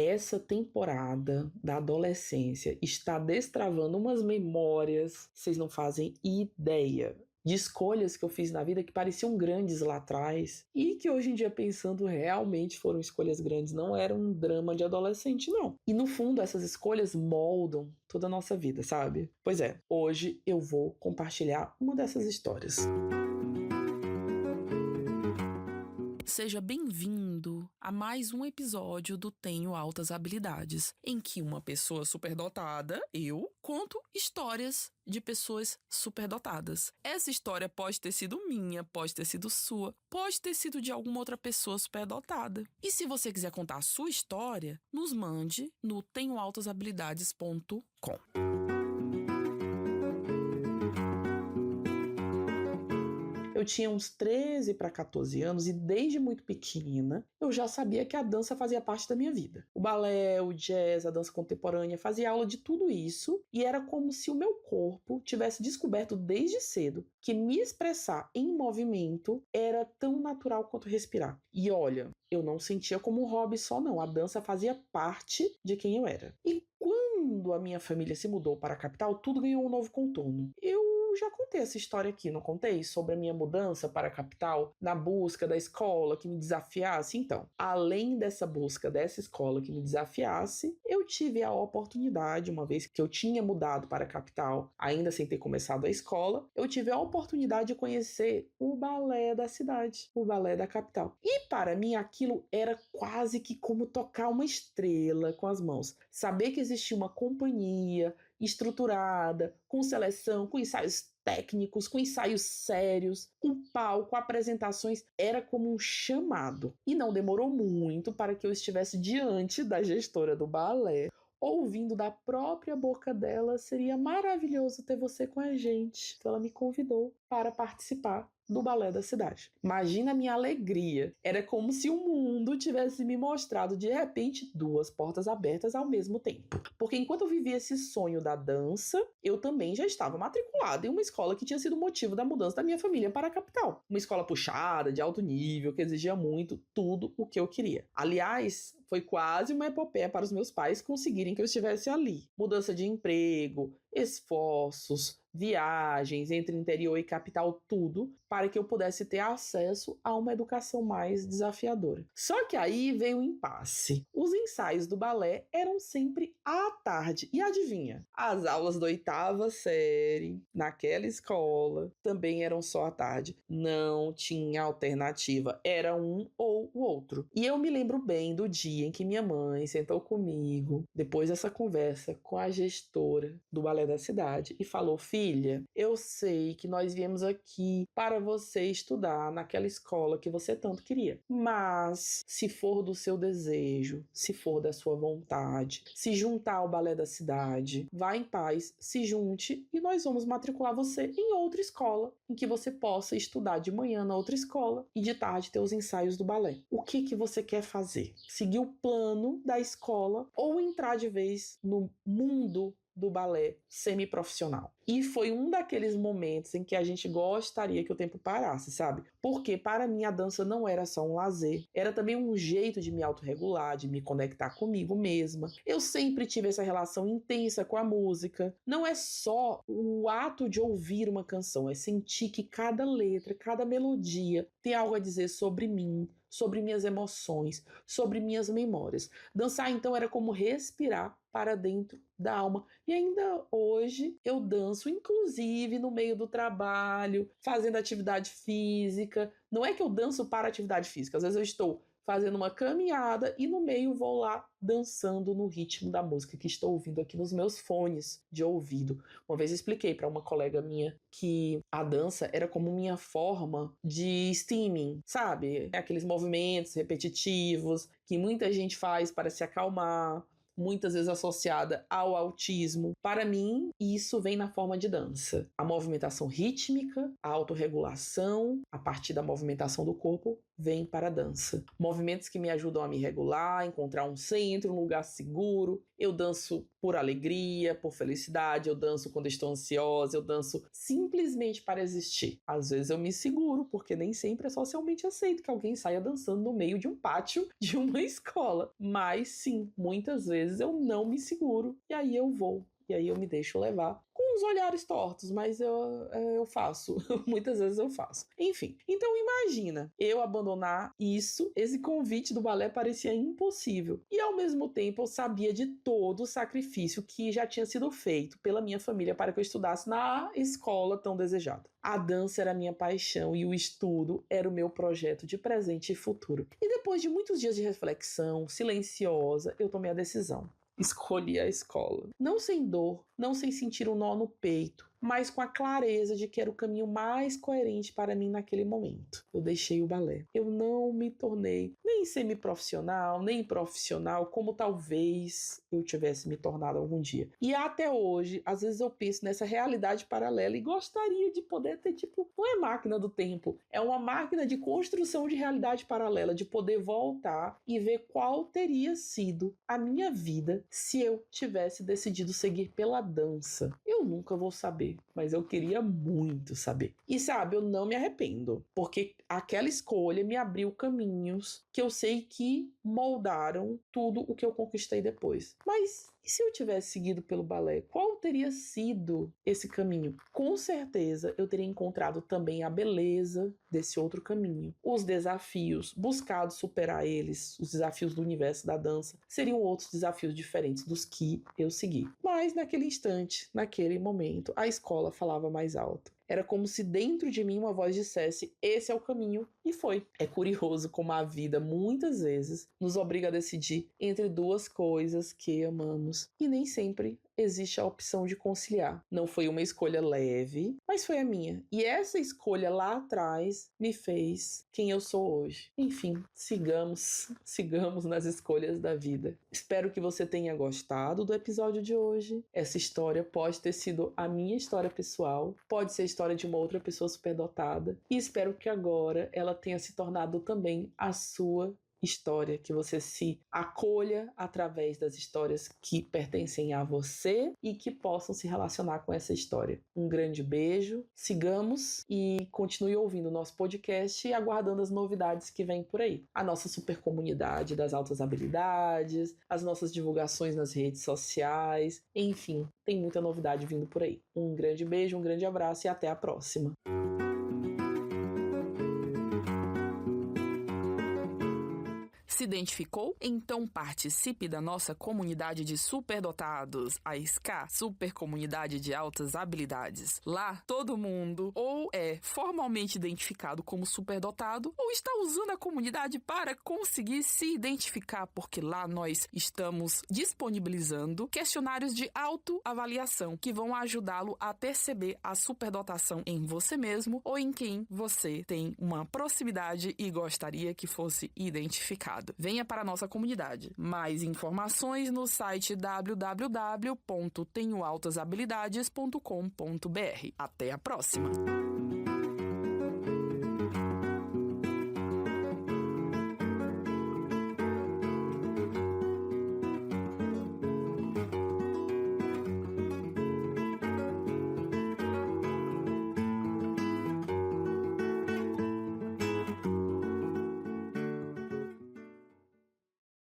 essa temporada da adolescência está destravando umas memórias, vocês não fazem ideia, de escolhas que eu fiz na vida que pareciam grandes lá atrás e que hoje em dia, pensando, realmente foram escolhas grandes, não era um drama de adolescente, não. E no fundo, essas escolhas moldam toda a nossa vida, sabe? Pois é, hoje eu vou compartilhar uma dessas histórias. Seja bem-vindo a mais um episódio do Tenho Altas Habilidades, em que uma pessoa superdotada, eu, conto histórias de pessoas superdotadas. Essa história pode ter sido minha, pode ter sido sua, pode ter sido de alguma outra pessoa superdotada. E se você quiser contar a sua história, nos mande no tenhoaltashabilidades.com. Eu tinha uns 13 para 14 anos e desde muito pequenina eu já sabia que a dança fazia parte da minha vida. O balé, o jazz, a dança contemporânea, fazia aula de tudo isso e era como se o meu corpo tivesse descoberto desde cedo que me expressar em movimento era tão natural quanto respirar. E olha, eu não sentia como um hobby só não, a dança fazia parte de quem eu era. E quando a minha família se mudou para a capital, tudo ganhou um novo contorno. Eu já contei essa história aqui, não contei? Sobre a minha mudança para a capital, na busca da escola que me desafiasse. Então, além dessa busca dessa escola que me desafiasse, eu tive a oportunidade, uma vez que eu tinha mudado para a capital, ainda sem ter começado a escola, eu tive a oportunidade de conhecer o balé da cidade, o balé da capital. E para mim aquilo era quase que como tocar uma estrela com as mãos. Saber que existia uma companhia estruturada, com seleção, com ensaios técnicos, com ensaios sérios, com palco, apresentações, era como um chamado. E não demorou muito para que eu estivesse diante da gestora do balé, ouvindo da própria boca dela: seria maravilhoso ter você com a gente. Então ela me convidou para participar do balé da cidade. Imagina a minha alegria. Era como se o mundo tivesse me mostrado de repente duas portas abertas ao mesmo tempo. Porque enquanto eu vivia esse sonho da dança, eu também já estava matriculada em uma escola que tinha sido motivo da mudança da minha família para a capital. Uma escola puxada, de alto nível, que exigia muito, tudo o que eu queria. Aliás, foi quase uma epopeia para os meus pais conseguirem que eu estivesse ali. Mudança de emprego, esforços, viagens entre interior e capital, tudo para que eu pudesse ter acesso a uma educação mais desafiadora. Só que aí veio o impasse. Os ensaios do balé eram sempre à tarde. E adivinha? As aulas da 8ª série, naquela escola, também eram só à tarde. Não tinha alternativa. Era um ou o outro. E eu me lembro bem do dia em que minha mãe sentou comigo, depois dessa conversa com a gestora do balé da cidade, e falou: filha, eu sei que nós viemos aqui para você estudar naquela escola que você tanto queria, mas se for do seu desejo, se for da sua vontade, se juntar ao balé da cidade, vá em paz, se junte e nós vamos matricular você em outra escola, em que você possa estudar de manhã na outra escola e de tarde ter os ensaios do balé. O que você quer fazer? Seguir o plano da escola ou entrar de vez no mundo do balé semiprofissional? E foi um daqueles momentos em que a gente gostaria que o tempo parasse, sabe? Porque para mim a dança não era só um lazer, era também um jeito de me autorregular, de me conectar comigo mesma. Eu sempre tive essa relação intensa com a música. Não é só o ato de ouvir uma canção, é sentir que cada letra, cada melodia tem algo a dizer sobre mim, sobre minhas emoções, sobre minhas memórias. Dançar então era como respirar para dentro da alma. E ainda hoje eu danço, inclusive no meio do trabalho, fazendo atividade física. Não é que eu danço para atividade física, às vezes eu estou fazendo uma caminhada e no meio vou lá dançando no ritmo da música que estou ouvindo aqui nos meus fones de ouvido. Uma vez expliquei para uma colega minha que a dança era como minha forma de steaming, sabe? Aqueles movimentos repetitivos que muita gente faz para se acalmar, muitas vezes associada ao autismo. Para mim, isso vem na forma de dança. A movimentação rítmica, a autorregulação, a partir da movimentação do corpo, vem para a dança. Movimentos que me ajudam a me regular, encontrar um centro, um lugar seguro. Eu danço por alegria, por felicidade, eu danço quando estou ansiosa, eu danço simplesmente para existir. Às vezes eu me seguro, porque nem sempre é socialmente aceito que alguém saia dançando no meio de um pátio de uma escola. Mas sim, muitas vezes eu não me seguro e aí eu vou. E aí eu me deixo levar com os olhares tortos, mas eu faço. Muitas vezes eu faço. Enfim, então imagina eu abandonar isso. Esse convite do balé parecia impossível. E ao mesmo tempo eu sabia de todo o sacrifício que já tinha sido feito pela minha família para que eu estudasse na escola tão desejada. A dança era a minha paixão e o estudo era o meu projeto de presente e futuro. E depois de muitos dias de reflexão, silenciosa, eu tomei a decisão. Escolhi a escola. Não sem dor, não sem sentir um nó no peito, mas com a clareza de que era o caminho mais coerente para mim naquele momento. Eu deixei o balé. Eu não me tornei nem semi-profissional, nem profissional, como talvez eu tivesse me tornado algum dia. E até hoje, às vezes eu penso nessa realidade paralela e gostaria de poder ter, não é máquina do tempo, é uma máquina de construção de realidade paralela, de poder voltar e ver qual teria sido a minha vida se eu tivesse decidido seguir pela dança. Eu nunca vou saber, mas eu queria muito saber. E sabe, eu não me arrependo, porque aquela escolha me abriu caminhos que eu sei que moldaram tudo o que eu conquistei depois. Mas e se eu tivesse seguido pelo balé, qual teria sido esse caminho? Com certeza eu teria encontrado também a beleza desse outro caminho. Os desafios, buscado superar eles, os desafios do universo da dança, seriam outros desafios diferentes dos que eu segui. Mas naquele instante, naquele momento, a escola falava mais alto. Era como se dentro de mim uma voz dissesse: esse é o caminho, e foi. É curioso como a vida muitas vezes nos obriga a decidir entre duas coisas que amamos e nem sempre existe a opção de conciliar. Não foi uma escolha leve, mas foi a minha. E essa escolha lá atrás me fez quem eu sou hoje. Enfim, sigamos nas escolhas da vida. Espero que você tenha gostado do episódio de hoje. Essa história pode ter sido a minha história pessoal, pode ser a história de uma outra pessoa superdotada, e espero que agora ela tenha se tornado também a sua história, que você se acolha através das histórias que pertencem a você e que possam se relacionar com essa história. Um grande beijo, sigamos e continue ouvindo o nosso podcast e aguardando as novidades que vêm por aí. A nossa super comunidade das altas habilidades, as nossas divulgações nas redes sociais, enfim, tem muita novidade vindo por aí. Um grande beijo, um grande abraço e até a próxima. Se identificou? Então participe da nossa comunidade de superdotados, a SCA, Super Comunidade de Altas Habilidades. Lá, todo mundo ou é formalmente identificado como superdotado ou está usando a comunidade para conseguir se identificar, porque lá nós estamos disponibilizando questionários de autoavaliação que vão ajudá-lo a perceber a superdotação em você mesmo ou em quem você tem uma proximidade e gostaria que fosse identificado. Venha para a nossa comunidade. Mais informações no site www.tenhoaltasabilidades.com.br. Até a próxima!